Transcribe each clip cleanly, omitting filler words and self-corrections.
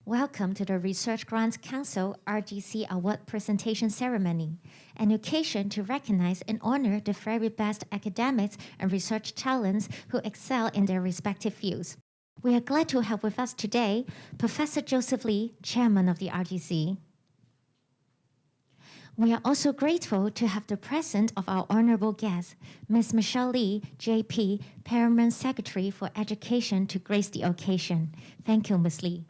Welcome to the Research Grants Council RGC Award Presentation Ceremony, an occasion to recognize and honor the very best academics and research talents who excel in their respective fields. We are glad to have with us today Professor Joseph Lee, Chairman of the RGC. We are also grateful to have the presence of our honorable guest, Ms. Michelle Lee, JP, Permanent Secretary for Education, to grace the occasion. Thank you, Ms. Lee.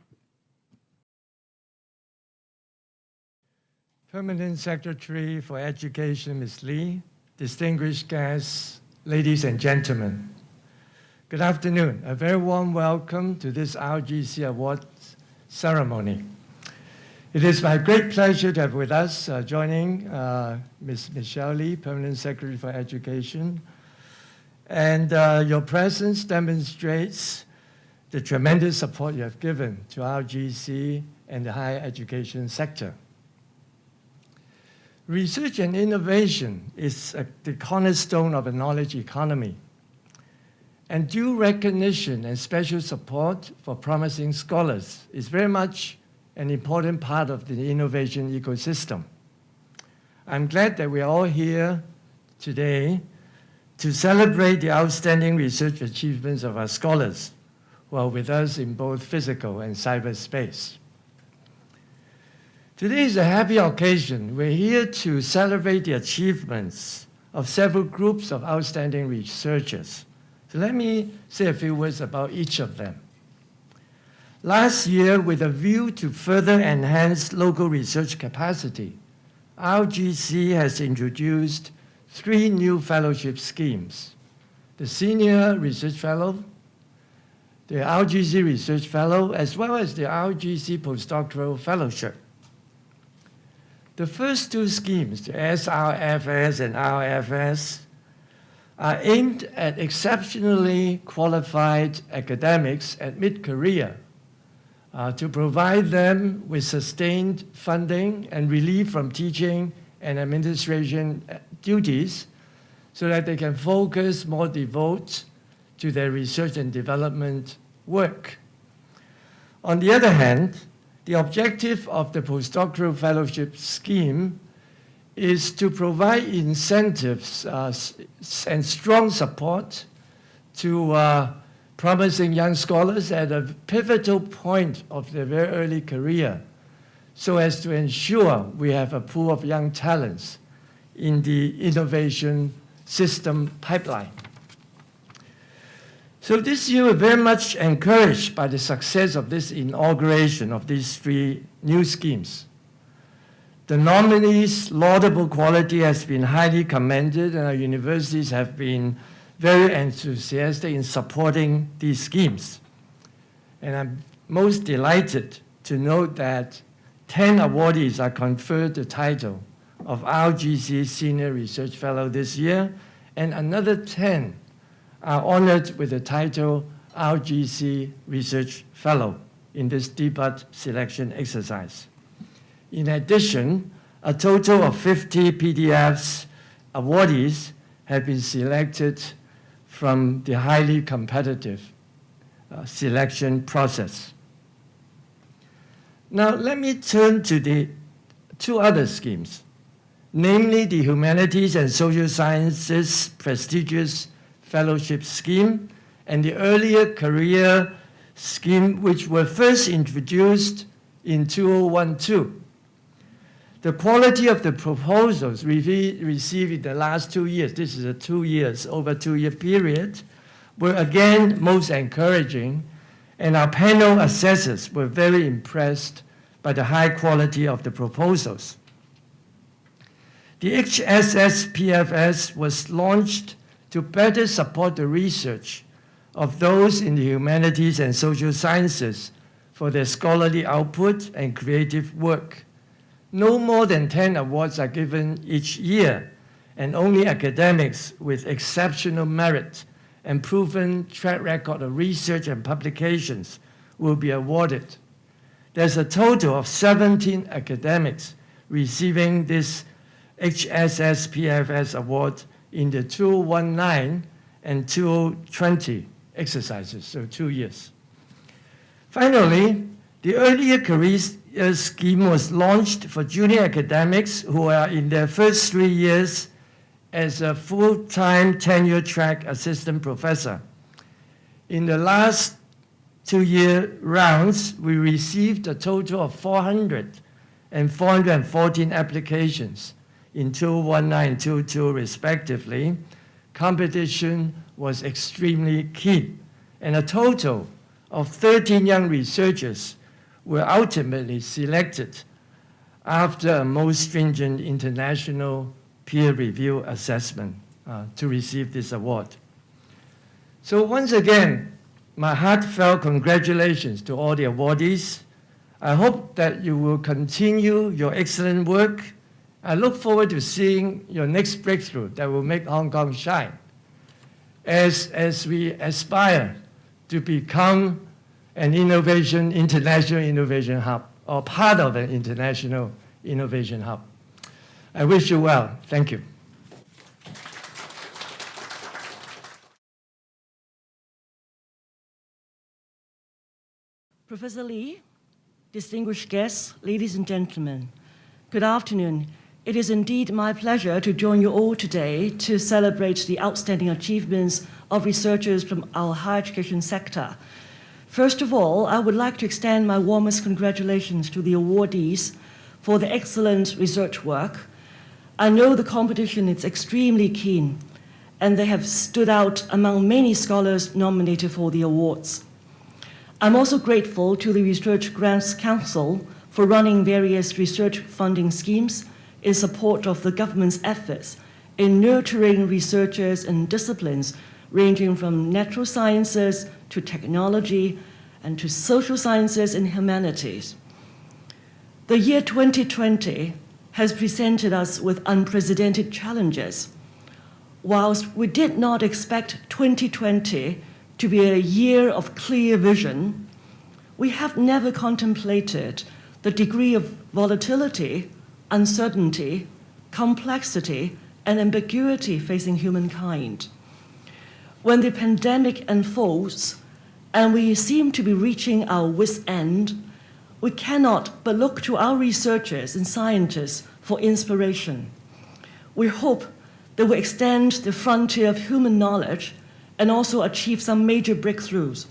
Permanent Secretary for Education, Ms. Lee, distinguished guests, ladies and gentlemen. Good afternoon. A very warm welcome to this RGC Awards ceremony. It is my great pleasure to have with us joining Ms. Michelle Lee, Permanent Secretary for Education. And your presence demonstrates the tremendous support you have given to RGC and the higher education sector. Research and innovation is the cornerstone of a knowledge economy. And due recognition and special support for promising scholars is very much an important part of the innovation ecosystem. I'm glad that we are all here today to celebrate the outstanding research achievements of our scholars who are with us in both physical and cyberspace. Today is a happy occasion. We're here to celebrate the achievements of several groups of outstanding researchers. So let me say a few words about each of them. Last year, with a view to further enhance local research capacity, RGC has introduced 3 new fellowship schemes: the Senior Research Fellow, the RGC Research Fellow, as well as the RGC Postdoctoral Fellowship. The first 2 schemes, the SRFS and RFS, are aimed at exceptionally qualified academics at mid-career to provide them with sustained funding and relief from teaching and administration duties so that they can focus more devote to their research and development work. On the other hand, the objective of the postdoctoral fellowship scheme is to provide incentives and strong support to promising young scholars at a pivotal point of their very early career, so as to ensure we have a pool of young talents in the innovation system pipeline. So this year, we're very much encouraged by the success of this inauguration of these 3 new schemes. The nominees' laudable quality has been highly commended, and our universities have been very enthusiastic in supporting these schemes. And I'm most delighted to note that 10 awardees are conferred the title of RGC Senior Research Fellow this year, and another 10 are honored with the title RGC Research Fellow in this debut selection exercise. In addition, a total of 50 PDFs awardees have been selected from the highly competitive selection process. Now, let me turn to the 2 other schemes, namely the Humanities and Social Sciences prestigious fellowship scheme and the earlier career scheme, which were first introduced in 2012. The quality of the proposals received in the last 2 years, this is over 2-year period, were again most encouraging, and our panel assessors were very impressed by the high quality of the proposals. The HSSPFS was launched to better support the research of those in the humanities and social sciences for their scholarly output and creative work. No more than 10 awards are given each year, and only academics with exceptional merit and proven track record of research and publications will be awarded. There's a total of 17 academics receiving this HSSPFS award in the 2019 and 2020 exercises, so 2 years. Finally, The earlier career scheme was launched for junior academics who are in their first 3 years as a full-time tenure-track assistant professor. In the last 2-year rounds, we received a total of 400 and 414 applications in 219 and 22 respectively. Competition was extremely keen, and a total of 13 young researchers were ultimately selected after a most stringent international peer review assessment to receive this award. So once again, my heartfelt congratulations to all the awardees. I hope that you will continue your excellent work. I look forward to seeing your next breakthrough that will make Hong Kong shine as we aspire to become an international innovation hub, or part of an international innovation hub. I wish you well. Thank you. Professor Lee, distinguished guests, ladies and gentlemen, good afternoon. It is indeed my pleasure to join you all today to celebrate the outstanding achievements of researchers from our higher education sector. First of all, I would like to extend my warmest congratulations to the awardees for the excellent research work. I know the competition is extremely keen, and they have stood out among many scholars nominated for the awards. I'm also grateful to the Research Grants Council for running various research funding schemes in support of the government's efforts in nurturing researchers in disciplines ranging from natural sciences to technology and to social sciences and humanities. The year 2020 has presented us with unprecedented challenges. Whilst we did not expect 2020 to be a year of clear vision, we have never contemplated the degree of volatility, uncertainty, complexity, and ambiguity facing humankind. When the pandemic unfolds and we seem to be reaching our wit's end, we cannot but look to our researchers and scientists for inspiration. We hope they will extend the frontier of human knowledge and also achieve some major breakthroughs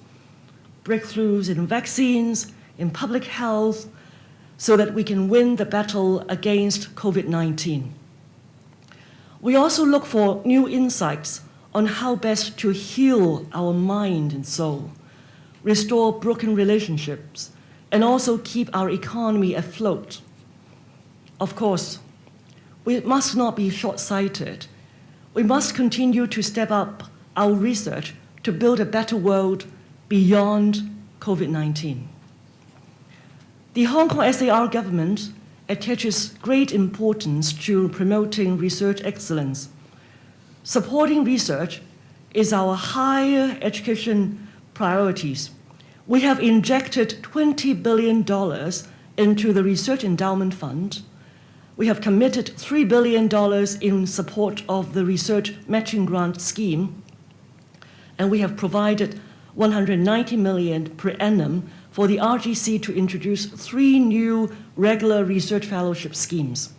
in vaccines, in public health, so that we can win the battle against COVID-19. We also look for new insights on how best to heal our mind and soul, restore broken relationships, and also keep our economy afloat. Of course, we must not be short-sighted. We must continue to step up our research to build a better world beyond COVID-19. The Hong Kong SAR government attaches great importance to promoting research excellence. Supporting research is our higher education priorities. We have injected $20 billion into the Research Endowment Fund. We have committed $3 billion in support of the Research Matching Grant Scheme, and we have provided $190 million per annum for the RGC to introduce 3 new regular research fellowship schemes.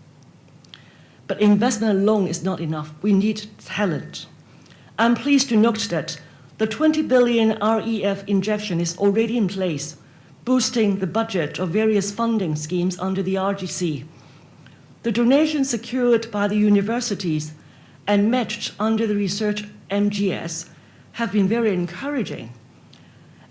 But investment alone is not enough. We need talent. I'm pleased to note that the $20 billion REF injection is already in place, boosting the budget of various funding schemes under the RGC. The donations secured by the universities and matched under the research MGS have been very encouraging,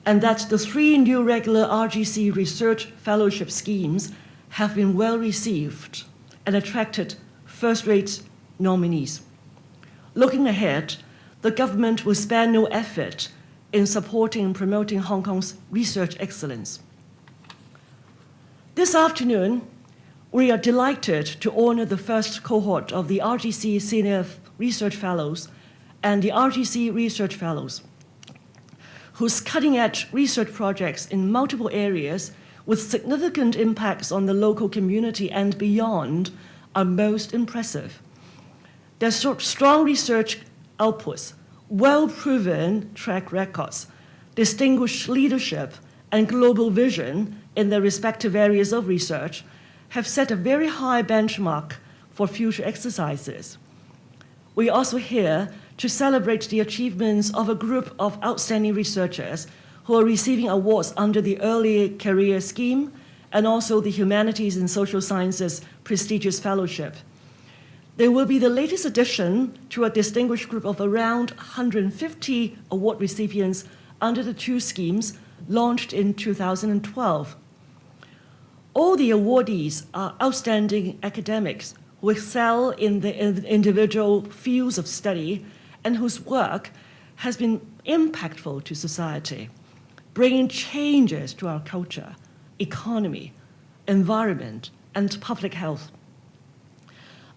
and that the 3 new regular RGC research fellowship schemes have been well received and attracted first-rate nominees. Looking ahead, the government will spare no effort in supporting and promoting Hong Kong's research excellence. This afternoon, we are delighted to honor the first cohort of the RGC Senior Research Fellows and the RGC Research Fellows, whose cutting-edge research projects in multiple areas with significant impacts on the local community and beyond are most impressive. Their strong research outputs, well-proven track records, distinguished leadership, and global vision in their respective areas of research have set a very high benchmark for future exercises. We are also here to celebrate the achievements of a group of outstanding researchers who are receiving awards under the Early Career Scheme and also the Humanities and Social Sciences Prestigious Fellowship. They will be the latest addition to a distinguished group of around 150 award recipients under the two schemes launched in 2012. All the awardees are outstanding academics who excel in the individual fields of study and whose work has been impactful to society, bringing changes to our culture, economy, environment, and public health.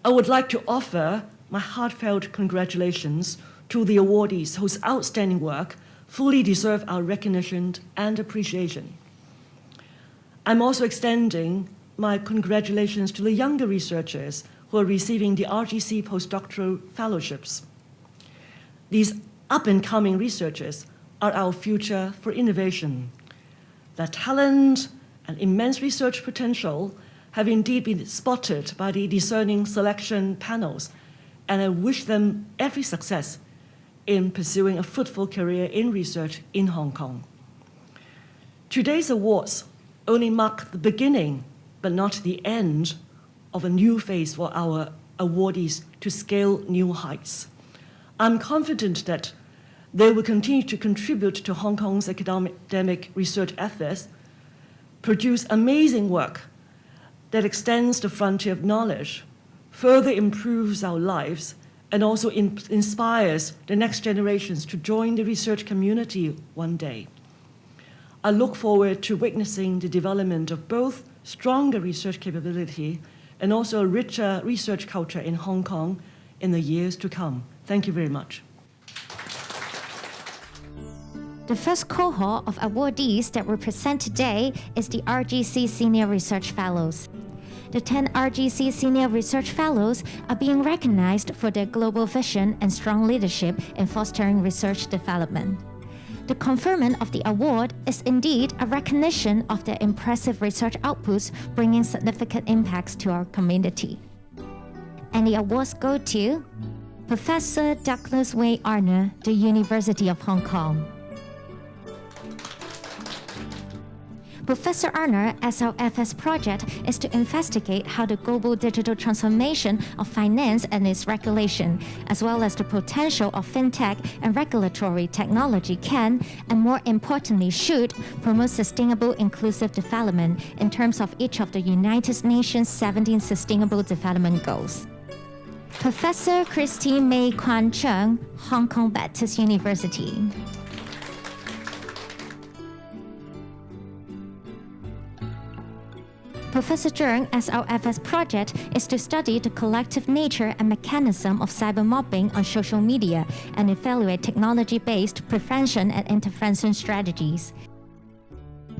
I would like to offer my heartfelt congratulations to the awardees whose outstanding work fully deserve our recognition and appreciation. I'm also extending my congratulations to the younger researchers who are receiving the RGC postdoctoral fellowships. These up-and-coming researchers are our future for innovation. Their talent and immense research potential have indeed been spotted by the discerning selection panels, and I wish them every success in pursuing a fruitful career in research in Hong Kong. Today's awards only mark the beginning, but not the end, of a new phase for our awardees to scale new heights. I'm confident that they will continue to contribute to Hong Kong's academic research efforts, produce amazing work that extends the frontier of knowledge, further improves our lives, and also inspires the next generations to join the research community one day. I look forward to witnessing the development of both stronger research capability and also a richer research culture in Hong Kong in the years to come. Thank you very much. The first cohort of awardees that we present today is the RGC Senior Research Fellows. The 10 RGC Senior Research Fellows are being recognized for their global vision and strong leadership in fostering research development. The conferment of the award is indeed a recognition of their impressive research outputs, bringing significant impacts to our community. And the awards go to Professor Douglas Wei Arner, the University of Hong Kong. Professor Arner SRFS project is to investigate how the global digital transformation of finance and its regulation, as well as the potential of fintech and regulatory technology can, and more importantly should, promote sustainable inclusive development in terms of each of the United Nations 17 Sustainable Development Goals. Professor Christine May Kwan Chung, Hong Kong Baptist University. Professor Zheng SRFS project is to study the collective nature and mechanism of cybermobbing on social media and evaluate technology-based prevention and intervention strategies.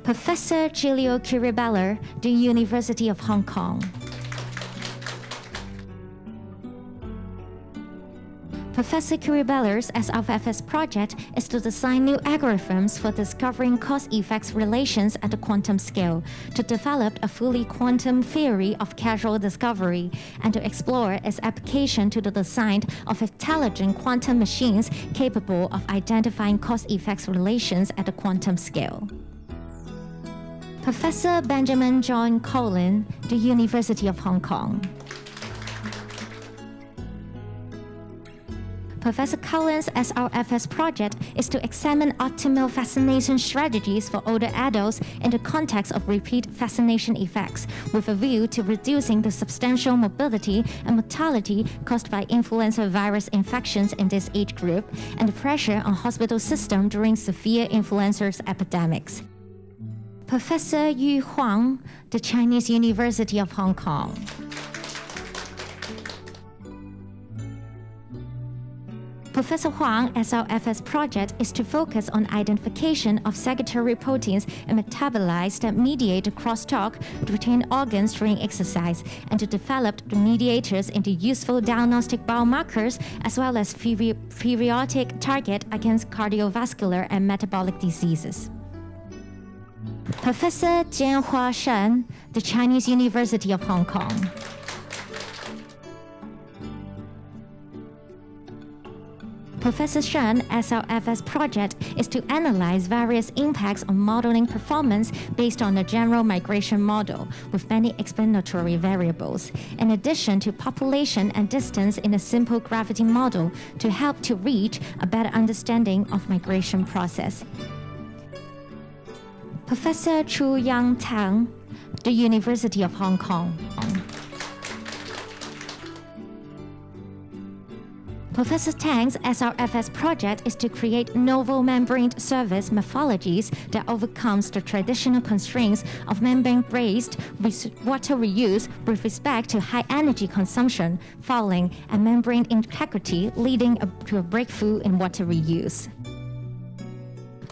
Professor Giulio Kiribello, the University of Hong Kong. Professor Kiribello's SRFS project is to design new algorithms for discovering cause-effects relations at the quantum scale, to develop a fully quantum theory of causal discovery, and to explore its application to the design of intelligent quantum machines capable of identifying cause-effects relations at the quantum scale. Professor Benjamin John Collin, the University of Hong Kong. Professor Cullen's SRFS project is to examine optimal fascination strategies for older adults in the context of repeat fascination effects, with a view to reducing the substantial morbidity and mortality caused by influenza virus infections in this age group and the pressure on hospital system during severe influenza epidemics. Professor Yu Huang, the Chinese University of Hong Kong. Professor Huang SRFS project is to focus on identification of secretory proteins and metabolites that mediate the crosstalk between organs during exercise, and to develop the mediators into useful diagnostic biomarkers as well as therapeutic target against cardiovascular and metabolic diseases. Professor Jianhua Shen, the Chinese University of Hong Kong. Professor Shen's SRFS project is to analyze various impacts on modeling performance based on a general migration model with many explanatory variables, in addition to population and distance in a simple gravity model to help to reach a better understanding of migration process. Professor Chu Yang Tang, the University of Hong Kong. Professor Tang's SRFS project is to create novel membrane service methodologies that overcomes the traditional constraints of membrane-based water reuse with respect to high energy consumption, fouling, and membrane integrity, leading to a breakthrough in water reuse.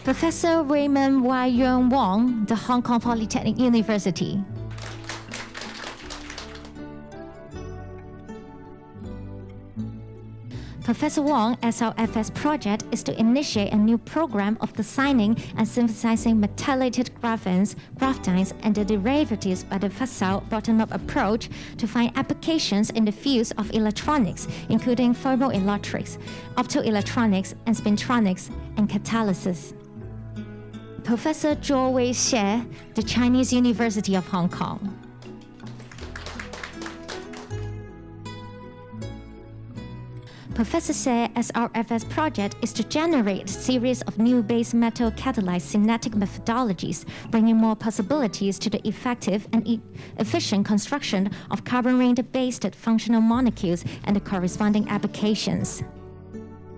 Professor Raymond Y. Yuen Wong, the Hong Kong Polytechnic University. Professor Wong's SRFS project is to initiate a new program of designing and synthesizing methylated graphenes, graphtines, and the derivatives by the facile bottom-up approach to find applications in the fields of electronics, including thermoelectrics, optoelectronics, and spintronics, and catalysis. Professor Zhou Wei Xie, the Chinese University of Hong Kong. Professor Se's SRFS project is to generate a series of new base metal catalyzed synthetic methodologies, bringing more possibilities to the effective and efficient construction of carbon ring-based functional molecules and the corresponding applications.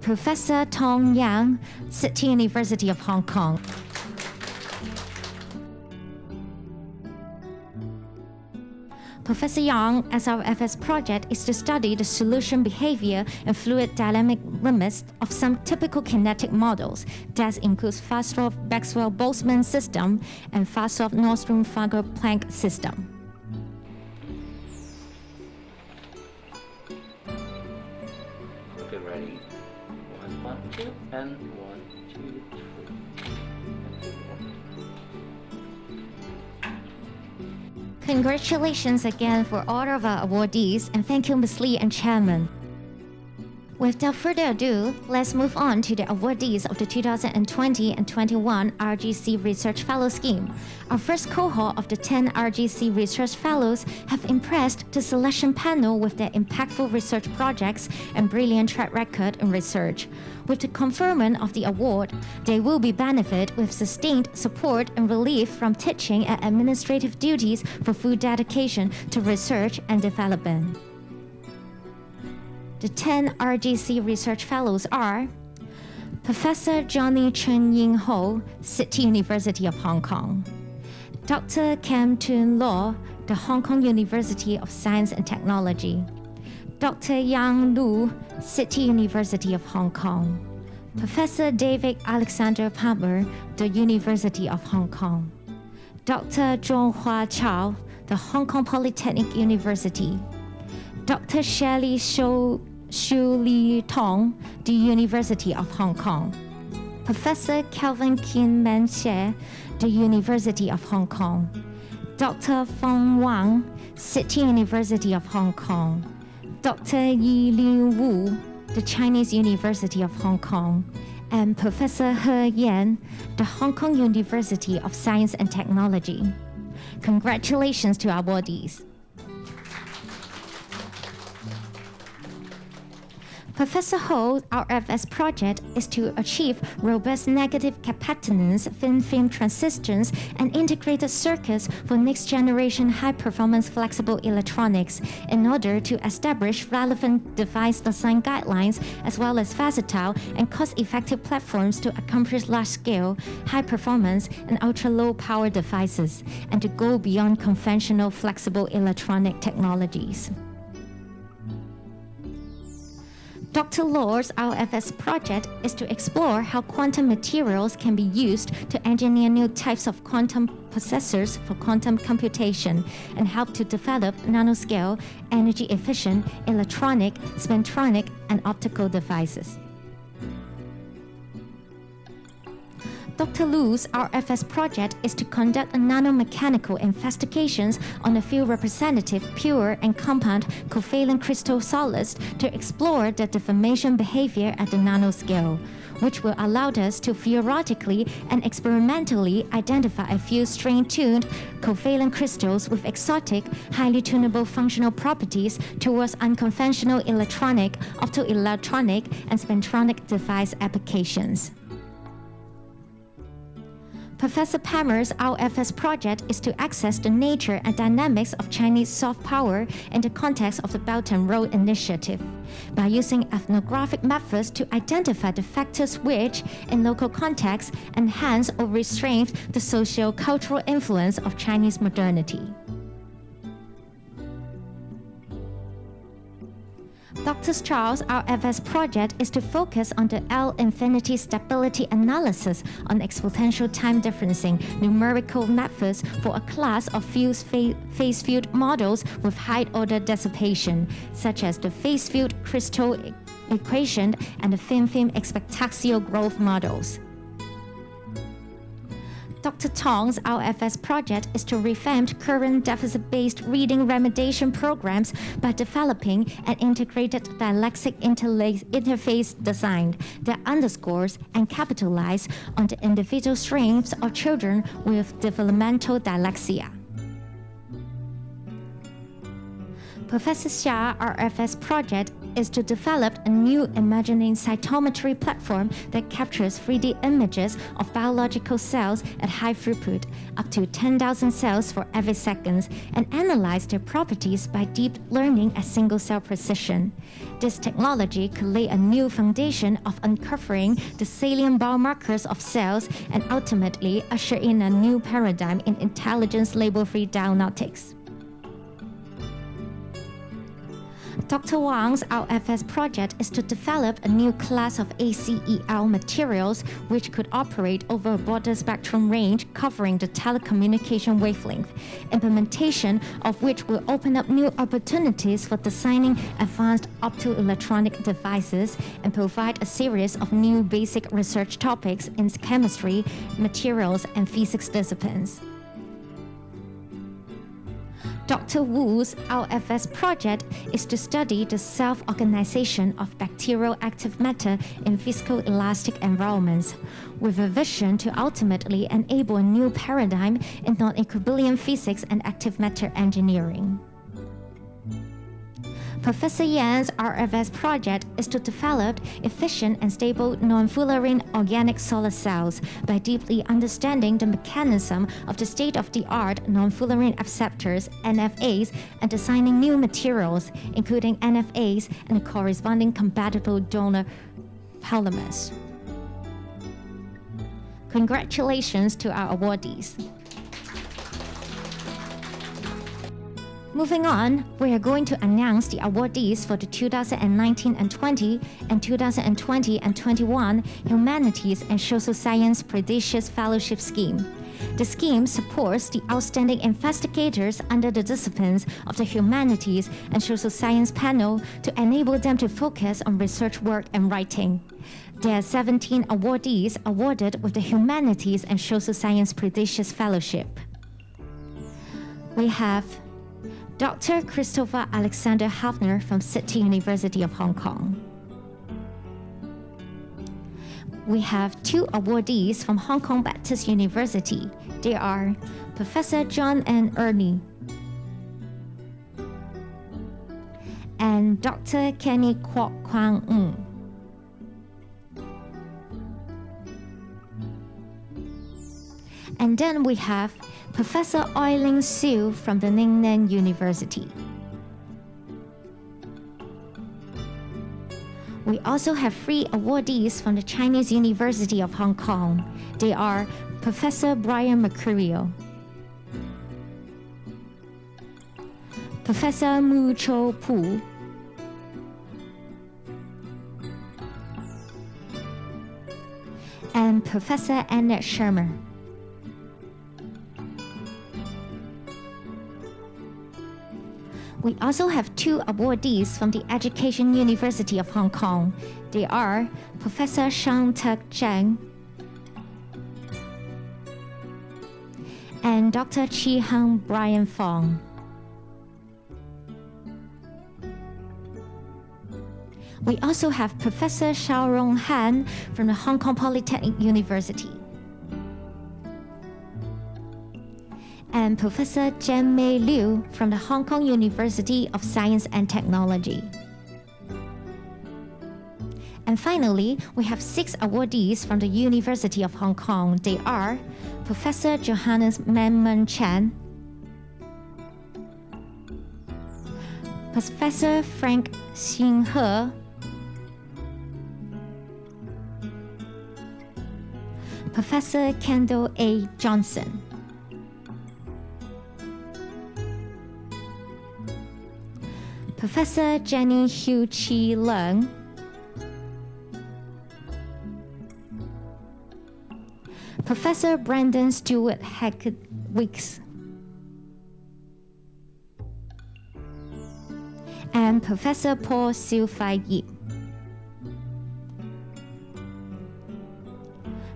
Professor Tong Yang, City University of Hong Kong. Professor Yang SRFS project is to study the solution behavior and fluid dynamic limits of some typical kinetic models. That includes Fastorf-Maxwell-Boltzmann system and Fastorf-Nordstrom-Fager-Planck system. Okay, ready? 1, 1, 2, and 1, 2, 3. Congratulations again for all of our awardees, and thank you, Ms. Lee and Chairman. Without further ado, let's move on to the awardees of the 2020 and 21 RGC Research Fellow Scheme. Our first cohort of the 10 RGC Research Fellows have impressed the selection panel with their impactful research projects and brilliant track record in research. With the conferment of the award, they will be benefit with sustained support and relief from teaching and administrative duties for full dedication to research and development. The 10 RGC Research Fellows are Professor Johnny Chen Ying Ho, City University of Hong Kong. Dr. Kam Tun Law, the Hong Kong University of Science and Technology. Dr. Yang Lu, City University of Hong Kong. Professor David Alexander Palmer, the University of Hong Kong. Dr. Zhonghua Chao, the Hong Kong Polytechnic University. Dr. Shelley Shu Li Tong, the University of Hong Kong. Professor Kelvin Kin Man Xie, the University of Hong Kong. Dr. Feng Wang, City University of Hong Kong. Dr. Yi Liu Wu, the Chinese University of Hong Kong. And Professor He Yan, the Hong Kong University of Science and Technology. Congratulations to our awardees. Professor Ho's RFS project is to achieve robust negative capacitance thin film transistors and integrated circuits for next-generation high-performance flexible electronics in order to establish relevant device design guidelines as well as versatile and cost-effective platforms to accomplish large-scale, high-performance, and ultra-low power devices, and to go beyond conventional flexible electronic technologies. Dr. Law's RFS project is to explore how quantum materials can be used to engineer new types of quantum processors for quantum computation and help to develop nanoscale, energy-efficient, electronic, spintronic, and optical devices. Dr. Lu's RFS project is to conduct nanomechanical investigations on a few representative pure and compound covalent crystal solids to explore their deformation behavior at the nanoscale, which will allow us to theoretically and experimentally identify a few strain-tuned covalent crystals with exotic, highly tunable functional properties towards unconventional electronic, optoelectronic, and spintronic device applications. Professor Palmer's RFS project is to access the nature and dynamics of Chinese soft power in the context of the Belt and Road Initiative, by using ethnographic methods to identify the factors which, in local contexts, enhance or restrain the socio-cultural influence of Chinese modernity. Dr. Charles' RFS project is to focus on the L-infinity stability analysis on exponential time differencing numerical methods for a class of phase field models with high-order dissipation, such as the phase field crystal equation and the thin-film expectaxial growth models. Dr. Tong's RFS project is to revamp current deficit-based reading remediation programs by developing an integrated dyslexic interface design that underscores and capitalizes on the individual strengths of children with developmental dyslexia. Professor Xia's RFS project is to develop a new imagining cytometry platform that captures 3D images of biological cells at high throughput, up to 10,000 cells for every second, and analyze their properties by deep learning at single-cell precision. This technology could lay a new foundation of uncovering the salient biomarkers of cells and ultimately usher in a new paradigm in intelligence label-free diagnostics. Dr. Wang's RFS project is to develop a new class of ACEL materials which could operate over a broader spectrum range covering the telecommunication wavelength, implementation of which will open up new opportunities for designing advanced optoelectronic devices and provide a series of new basic research topics in chemistry, materials, and physics disciplines. Dr. Wu's RFS project is to study the self-organization of bacterial active matter in viscoelastic environments, with a vision to ultimately enable a new paradigm in non-equilibrium physics and active matter engineering. Professor Yan's RFS project is to develop efficient and stable non-fullerene organic solid cells by deeply understanding the mechanism of the state-of-the-art non-fullerene acceptors, NFAs, and designing new materials, including NFAs and the corresponding compatible donor polymers. Congratulations to our awardees. Moving on, we are going to announce the awardees for the 2019 and 20 and 2020 and 21 Humanities and Social Science Prestigious Fellowship Scheme. The scheme supports the outstanding investigators under the disciplines of the Humanities and Social Science panel to enable them to focus on research work and writing. There are 17 awardees awarded with the Humanities and Social Science Prestigious Fellowship. We have Dr. Christopher Alexander Hafner from City University of Hong Kong. We have 2 awardees from Hong Kong Baptist University. They are Professor John N. Ernie and Dr. Kenny Kwok Kwang Ng. And then we have Professor Oiling Siu from the Ningnan University. We also have 3 awardees from the Chinese University of Hong Kong. They are Professor Brian Mercurio, Professor Mu Cho Pu, and Professor Annette Shermer. We also have 2 awardees from the Education University of Hong Kong. They are Professor Shang Tak Cheng and Dr. Chi Hung Brian Fong. We also have Professor Xiaorong Han from the Hong Kong Polytechnic University, and Professor Jen Mei Liu from the Hong Kong University of Science and Technology. And finally, we have 6 awardees from the University of Hong Kong. They are Professor Johannes Manman Chan, Professor Frank Xin He, Professor Kendall A. Johnson, Professor Jenny Hu Chi Leung, Professor Brandon Stewart Hackett-Wicks, and Professor Paul Siu-Fai Yip.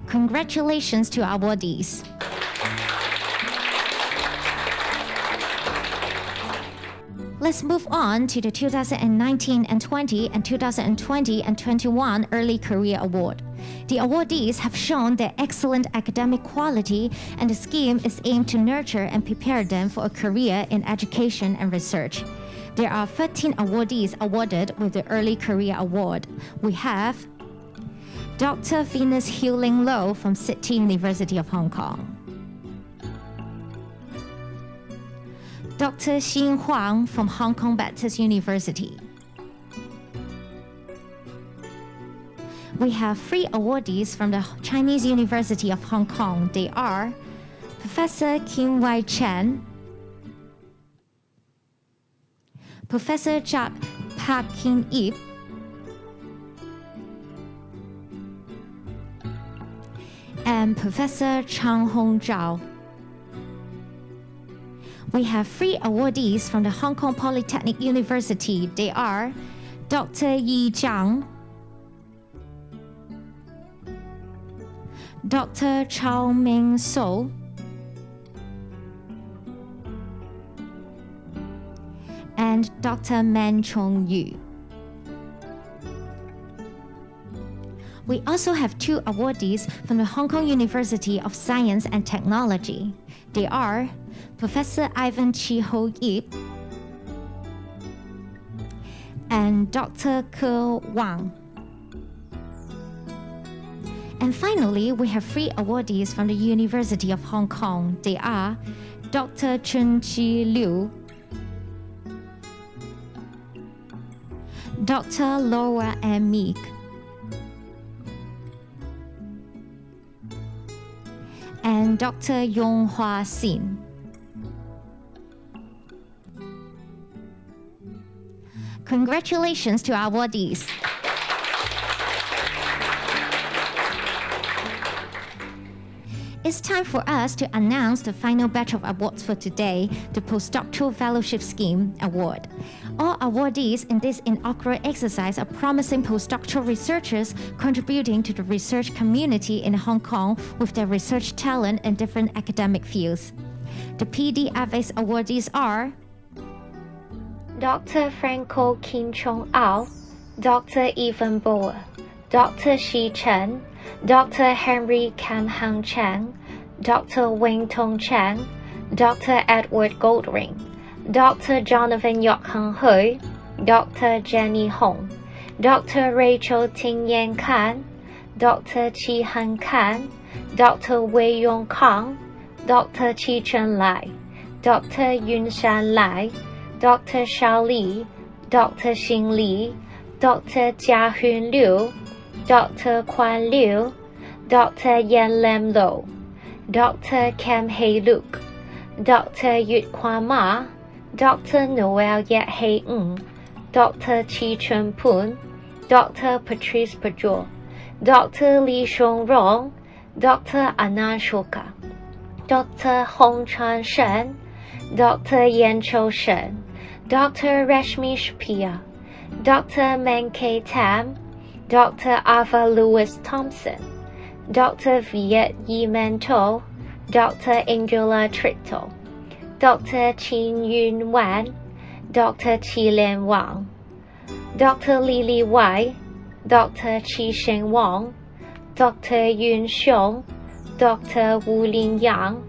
Congratulations to our awardees. Let's move on to the 2019 and 20 and 2020 and 21 Early Career Award. The awardees have shown their excellent academic quality, and the scheme is aimed to nurture and prepare them for a career in education and research. There are 13 awardees awarded with the Early Career Award. We have Dr. Venus Healing Low from City University of Hong Kong, Dr. Xin Huang from Hong Kong Baptist University. We have 3 awardees from the Chinese University of Hong Kong. They are Professor Kim Wai Chen, Professor Jack Park Kin Ip, and Professor Chang Hong Zhao. We have 3 awardees from the Hong Kong Polytechnic University. They are Dr. Yi Zhang, Dr. Chao Ming So, and Dr. Man Chong Yu. We also have 2 awardees from the Hong Kong University of Science and Technology. They are Professor Ivan Chi Ho Yip and Dr. Ke Wang. And finally, we have 3 awardees from the University of Hong Kong. They are Dr. Chun Chi Liu, Dr. Laura M. Meek, and Dr. Yong Hua Sin. Congratulations to our awardees. It's time for us to announce the final batch of awards for today, the Postdoctoral Fellowship Scheme Award. All awardees in this inaugural exercise are promising postdoctoral researchers contributing to the research community in Hong Kong with their research talent in different academic fields. The PDFS awardees are Dr. Franco Kim Chong Ao, Dr. Evan Boer, Dr. Shi Chen, Dr. Henry Kam Hang Chang, Dr. Wing Tong Chang, Dr. Edward Goldring, Dr. Jonathan Yok Hung Hui, Dr. Jenny Hong, Dr. Rachel Ting Yan Kan, Dr. Chi Han Kan, Dr. Wei Yong Kang, Dr. Chi Chen Lai, Dr. Yun Shan Lai, Dr. Xiao Li, Dr. Xin Li, Dr. Jia Hun Liu, Dr. Quan Liu, Dr. Yan Lam Lo, Dr. Kam Hei Luke, Dr. Yut Kwa Ma, Dr. Noel Yat Hei Ng, Dr. Chi Chun Poon, Dr. Patrice Pajor, Dr. Li Shong Rong, Dr. Anand Shoka, Dr. Hong Chan Shen, Dr. Yan Chou Shen, Dr. Rashmi Shapia, Dr. Man K Tam, Dr. Ava Lewis Thompson, Dr. Viet Yi Man To, Dr. Angela Trittle, Dr. Qin Yun Wan, Dr. Qilian Wang, Dr. Lily Wai, Dr. Qisheng Wang, Dr. Yun Xiong, Dr. Wu Lin Yang,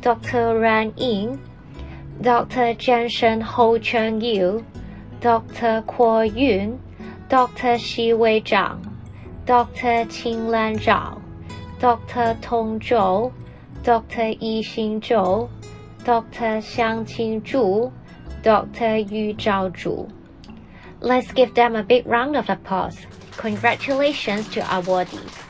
Dr. Ran Ying, Dr. Jianshen Ho Cheng Yu, Dr. Kuo Yun, Dr. Xi Wei Zhang, Dr. Qinglan Zhao, Dr. Tong Zhou, Dr. Yixing Zhou, Dr. Xiangqing Zhu, Dr. Yu Zhaozhu. Let's give them a big round of applause. Congratulations to awardees.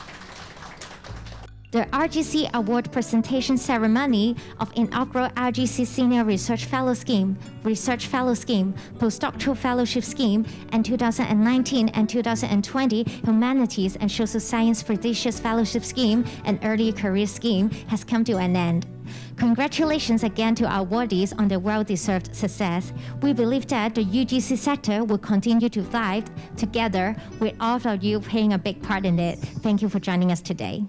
The RGC Award Presentation Ceremony of Inaugural RGC Senior Research Fellow Scheme, Postdoctoral Fellowship Scheme, and 2019 and 2020 Humanities and Social Science Prestigious Fellowship Scheme and Early Career Scheme has come to an end. Congratulations again to awardees on their well-deserved success. We believe that the UGC sector will continue to thrive together with all of you playing a big part in it. Thank you for joining us today.